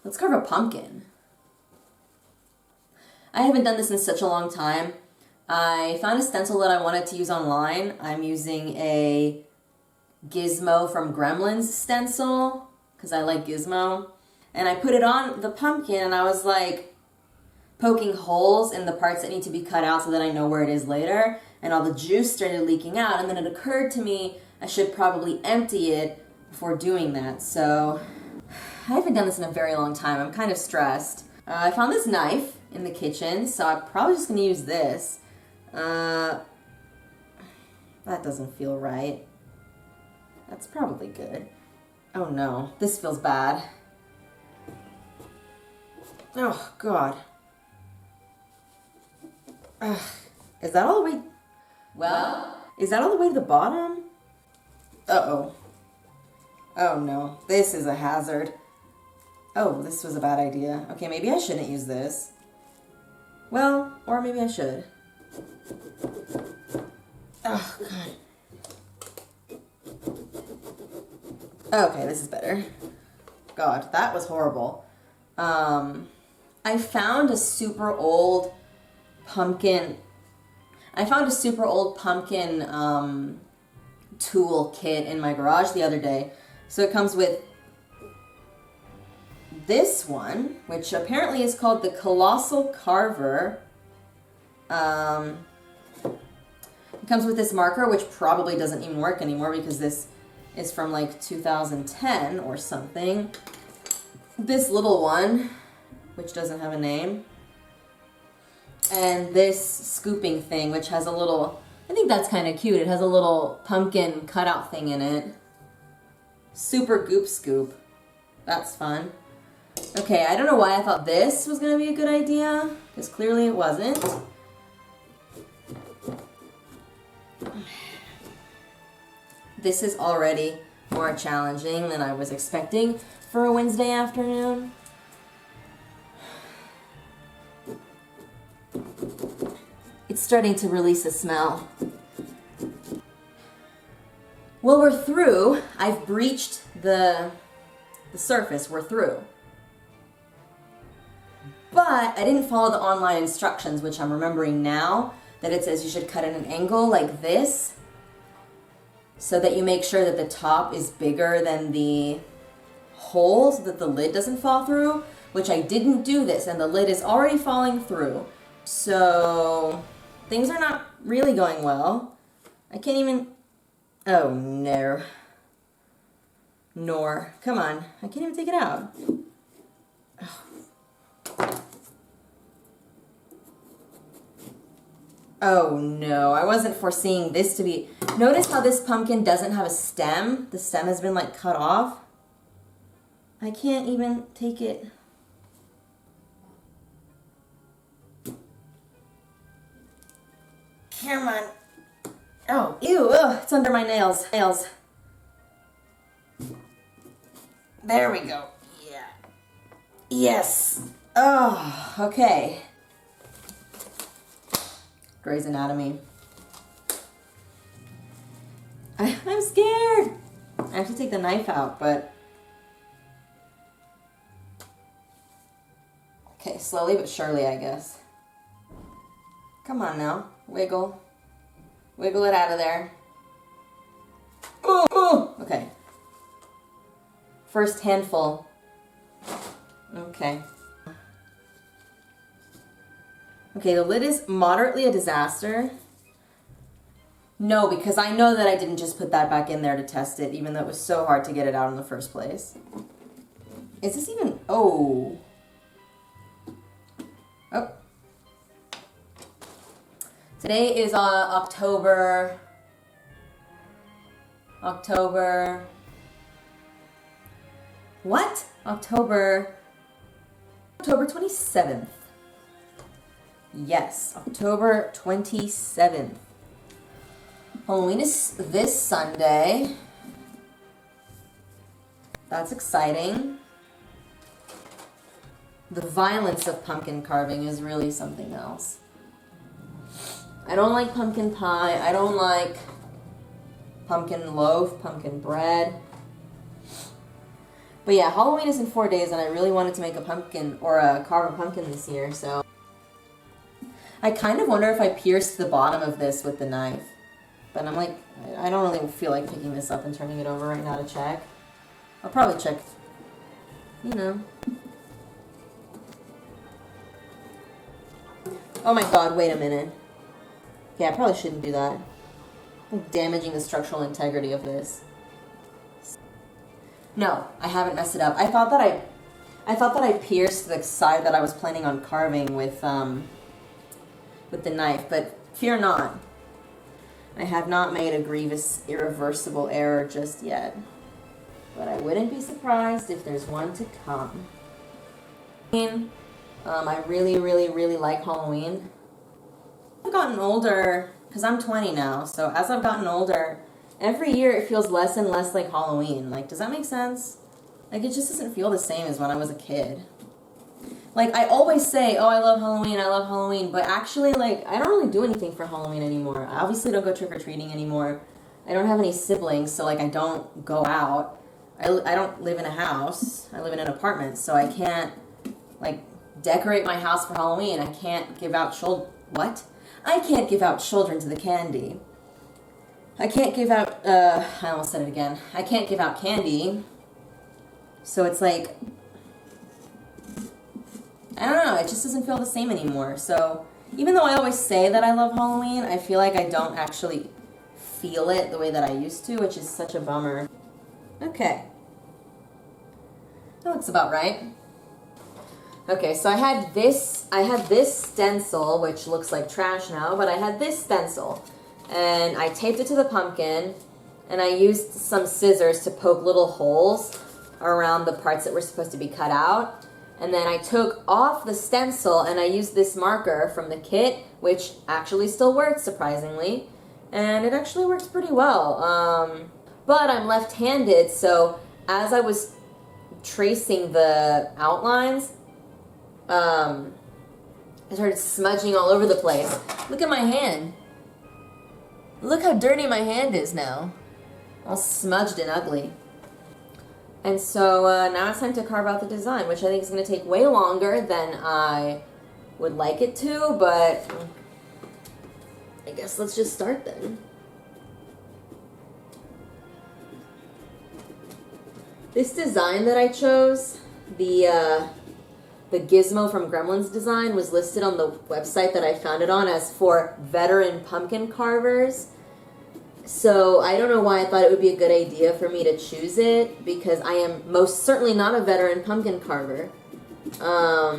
Let's carve a pumpkin. I haven't done this in such a long time. I found a stencil that I wanted to use online. I'm using a Gizmo from Gremlins stencil because I like Gizmo. And I put it on the pumpkin and I was like poking holes in the parts that need to be cut out so that I know where it is later. And all the juice started leaking out. And then it occurred to me I should probably empty it before doing that. So I haven't done this in a very long time. I'm kind of stressed. I found this knife in the kitchen, so I'm probably just going to use this. That doesn't feel right. That's probably good. Oh no, this feels bad. Oh God. Ugh. Is that all the way? Well, is that all the way to the bottom? Uh-oh. Oh no, this is a hazard. Oh, this was a bad idea. Okay, maybe I shouldn't use this. Well, or maybe I should. Oh, God. Okay, this is better. God, that was horrible. I found a super old pumpkin. Tool kit in my garage the other day. So it comes with this one, which apparently is called the Colossal Carver. It comes with this marker, which probably doesn't even work anymore because this is from like 2010 or something. This little one, which doesn't have a name. And this scooping thing, which has a little, I think that's kind of cute. It has a little pumpkin cutout thing in it. Super goop scoop. That's fun. Okay, I don't know why I thought this was going to be a good idea, because clearly it wasn't. This is already more challenging than I was expecting for a Wednesday afternoon. It's starting to release a smell. Well, we're through. I've breached the surface. We're through. But I didn't follow the online instructions, which I'm remembering now, that it says you should cut at an angle like this so that you make sure that the top is bigger than the hole so that the lid doesn't fall through, which I didn't do this, and the lid is already falling through. So things are not really going well. I can't even... Oh, no. Nor. Come on. I can't even take it out. Oh no, I wasn't foreseeing this to be... Notice how this pumpkin doesn't have a stem? The stem has been like cut off. I can't even take it. Come on. Oh, ew, ugh, it's under my nails. There we go. Yeah. Yes. Oh, okay. Grey's Anatomy. I'm scared. I have to take the knife out, but... Okay, slowly but surely, I guess. Come on now. Wiggle. Wiggle it out of there. Ooh, ooh. Okay. First handful. Okay. Okay, the lid is moderately a disaster. No, because I know that I didn't just put that back in there to test it, even though it was so hard to get it out in the first place. Is this even... Oh. Oh. Today is October... What? October 27th. Yes, October 27th. Halloween is this Sunday. That's exciting. The violence of pumpkin carving is really something else. I don't like pumpkin pie. I don't like pumpkin loaf, pumpkin bread. But yeah, Halloween is in 4 days, and I really wanted to make a pumpkin, or carve a pumpkin this year, so. I kind of wonder if I pierced the bottom of this with the knife. But I'm like, I don't really feel like picking this up and turning it over right now to check. I'll probably check, you know. Oh my god, wait a minute. Yeah, I probably shouldn't do that. I'm damaging the structural integrity of this. No, I haven't messed it up. I thought that I pierced the side that I was planning on carving with the knife, but fear not. I have not made a grievous, irreversible error just yet. But I wouldn't be surprised if there's one to come. I really, really, really like Halloween. I've gotten older, because I'm 20 now, so as I've gotten older, every year it feels less and less like Halloween. Like, does that make sense? Like, it just doesn't feel the same as when I was a kid. Like, I always say, oh, I love Halloween, but actually, like, I don't really do anything for Halloween anymore. I obviously don't go trick-or-treating anymore. I don't have any siblings, so, like, I don't go out. I don't live in a house. I live in an apartment, so I can't, like, decorate my house for Halloween. I can't give out What? I can't give out children to the candy. I can't give out, I almost said it again. I can't give out candy. So it's like, I don't know, it just doesn't feel the same anymore. So even though I always say that I love Halloween, I feel like I don't actually feel it the way that I used to, which is such a bummer. Okay. That looks about right. Okay, so I had this stencil, which looks like trash now, but I had this stencil. And I taped it to the pumpkin, and I used some scissors to poke little holes around the parts that were supposed to be cut out. And then I took off the stencil, and I used this marker from the kit, which actually still works, surprisingly. And it actually works pretty well. But I'm left-handed, so as I was tracing the outlines, I started smudging all over the place. Look at my hand. Look how dirty my hand is now. All smudged and ugly. And so now it's time to carve out the design, which I think is going to take way longer than I would like it to, but I guess let's just start then. This design that I chose, the Gizmo from Gremlins design, was listed on the website that I found it on as for veteran pumpkin carvers. So I don't know why I thought it would be a good idea for me to choose it, because I am most certainly not a veteran pumpkin carver. I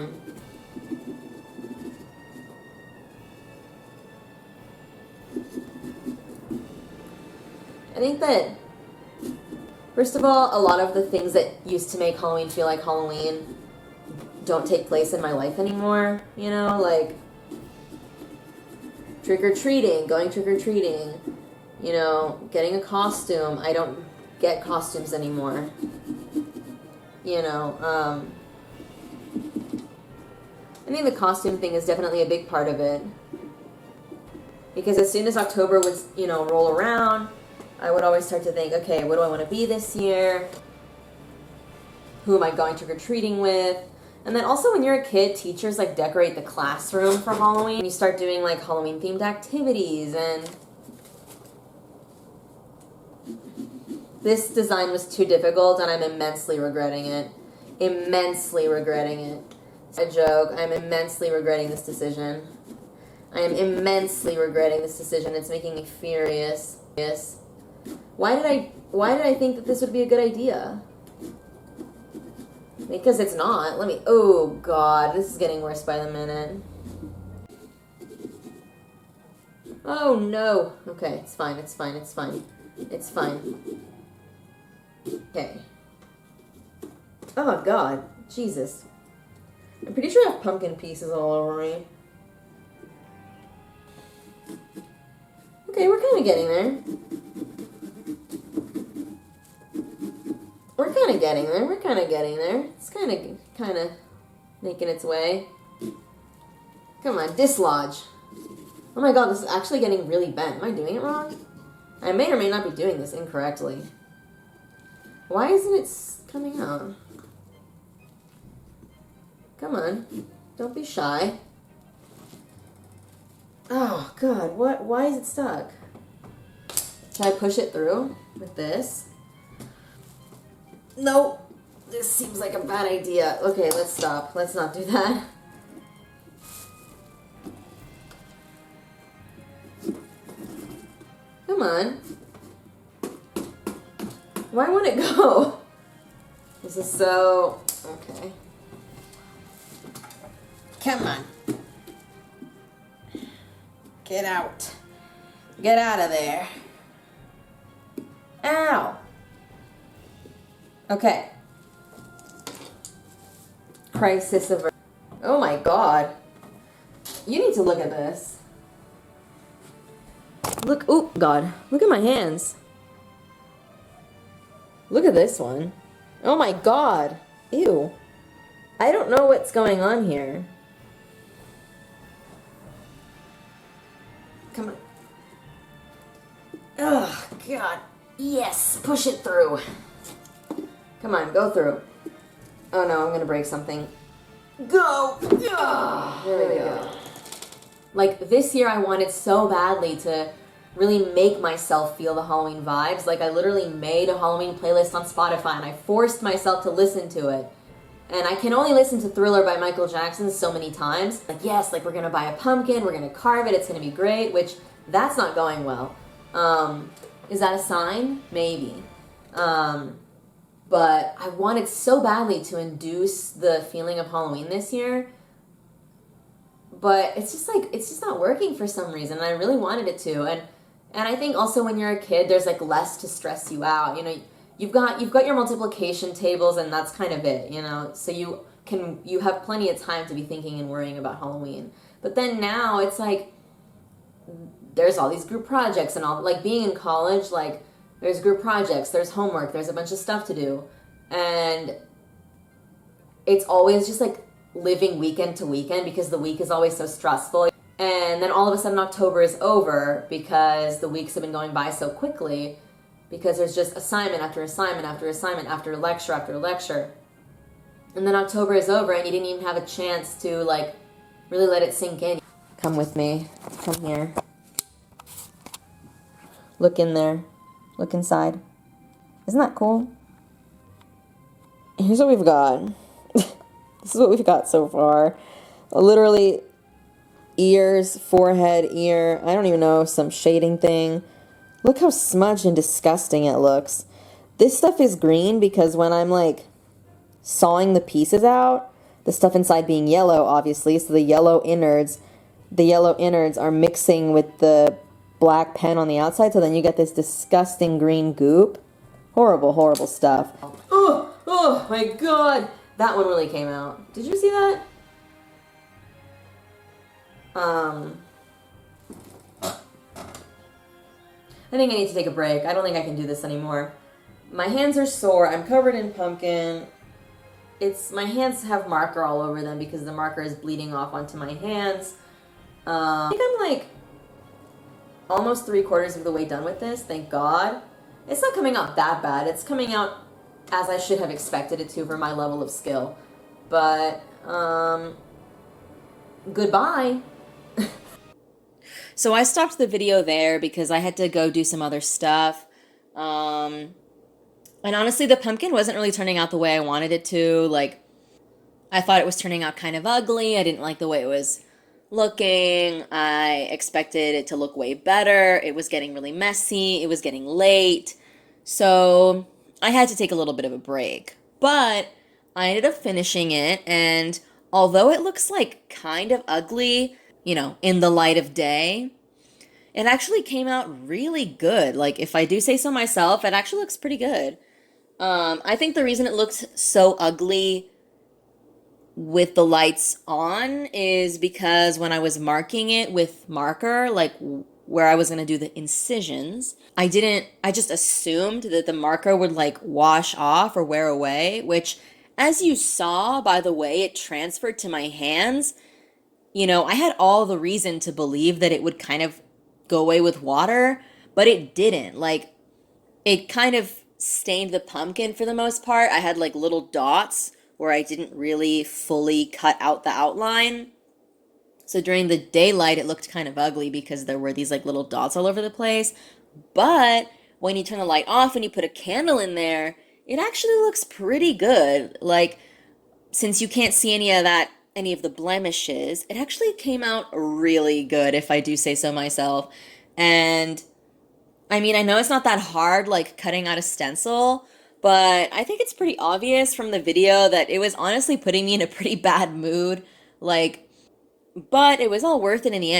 think that, first of all, a lot of the things that used to make Halloween feel like Halloween don't take place in my life anymore, you know, like trick-or-treating, going trick-or-treating, you know, getting a costume. I don't get costumes anymore, you know. I think the costume thing is definitely a big part of it, because as soon as October would, you know, roll around, I would always start to think, okay, what do I want to be this year? Who am I going trick-or-treating with? And then also when you're a kid, teachers like decorate the classroom for Halloween. You start doing like Halloween themed activities, and this design was too difficult and I'm immensely regretting it. Immensely regretting it. It's a joke. I'm immensely regretting this decision. I am immensely regretting this decision. It's making me furious. Yes. Why did I think that this would be a good idea? Because it's not. Oh god, this is getting worse by the minute. Oh no. Okay, it's fine, it's fine, it's fine. It's fine. Okay. Oh god, Jesus. I'm pretty sure I have pumpkin pieces all over me. Okay, we're kind of getting there. We're kind of getting there. We're kind of getting there. It's kind of making its way. Come on, dislodge. Oh my god, this is actually getting really bent. Am I doing it wrong? I may or may not be doing this incorrectly. Why isn't it coming out? Come on. Don't be shy. Oh, God. What? Why is it stuck? Should I push it through with this? Nope. This seems like a bad idea. Okay, let's stop. Let's not do that. Come on. Why won't it go? This is so... Okay. Come on. Get out. Get out of there. Ow. Okay. Crisis averted. Oh my God. You need to look at this. Look, oh God. Look at my hands. Look at this one. Oh my God. Ew. I don't know what's going on here. Come on. Oh, God. Yes. Push it through. Come on, go through. Oh no, I'm gonna break something. Go! Oh, there we go. Like, this year I wanted so badly to really make myself feel the Halloween vibes. Like, I literally made a Halloween playlist on Spotify and I forced myself to listen to it. And I can only listen to Thriller by Michael Jackson so many times. Like, yes, like, we're gonna buy a pumpkin, we're gonna carve it, it's gonna be great, which, that's not going well. Is that a sign? Maybe. But I wanted so badly to induce the feeling of Halloween this year. But it's just like, it's just not working for some reason. And I really wanted it to. And I think also when you're a kid, there's like less to stress you out. You know, you've got your multiplication tables and that's kind of it, you know. So you have plenty of time to be thinking and worrying about Halloween. But then now it's like, there's all these group projects and all, like being in college, like, there's group projects, there's homework, there's a bunch of stuff to do. And it's always just like living weekend to weekend because the week is always so stressful. And then all of a sudden October is over because the weeks have been going by so quickly because there's just assignment after assignment after assignment after lecture after lecture. And then October is over and you didn't even have a chance to like really let it sink in. Come with me. Come here. Look in there. Look inside. Isn't that cool? Here's what we've got. This is what we've got so far. Literally ears, forehead, ear. I don't even know, some shading thing. Look how smudged and disgusting it looks. This stuff is green because when I'm like sawing the pieces out, the stuff inside being yellow, obviously, so the yellow innards are mixing with the black pen on the outside, so then you get this disgusting green goop. Horrible, horrible stuff. Oh my God. That one really came out. Did you see that? I think I need to take a break. I don't think I can do this anymore. My hands are sore. I'm covered in pumpkin. My hands have marker all over them because the marker is bleeding off onto my hands. I think I'm like almost 3/4 of the way done with this, thank God. It's not coming out that bad. It's coming out as I should have expected it to for my level of skill. But, goodbye. So I stopped the video there because I had to go do some other stuff. And honestly, the pumpkin wasn't really turning out the way I wanted it to. Like, I thought it was turning out kind of ugly. I didn't like the way it was looking. I expected it to look way better. It was getting really messy. It was getting late. So I had to take a little bit of a break. But I ended up finishing it, and although it looks like kind of ugly, you know, in the light of day, it actually came out really good. Like, if I do say so myself, it actually looks pretty good. I think the reason it looks so ugly with the lights on is because when I was marking it with marker, like where I was going to do the incisions, I just assumed that the marker would like wash off or wear away, which, as you saw by the way it transferred to my hands, you know, I had all the reason to believe that it would kind of go away with water, but it didn't. Like, it kind of stained the pumpkin for the most part. I had like little dots where I didn't really fully cut out the outline. So during the daylight, it looked kind of ugly because there were these like little dots all over the place. But when you turn the light off and you put a candle in there, it actually looks pretty good. Like, since you can't see any of the blemishes, it actually came out really good, if I do say so myself. And I mean, I know it's not that hard, like cutting out a stencil, but I think it's pretty obvious from the video that it was honestly putting me in a pretty bad mood. Like, but it was all worth it in the end.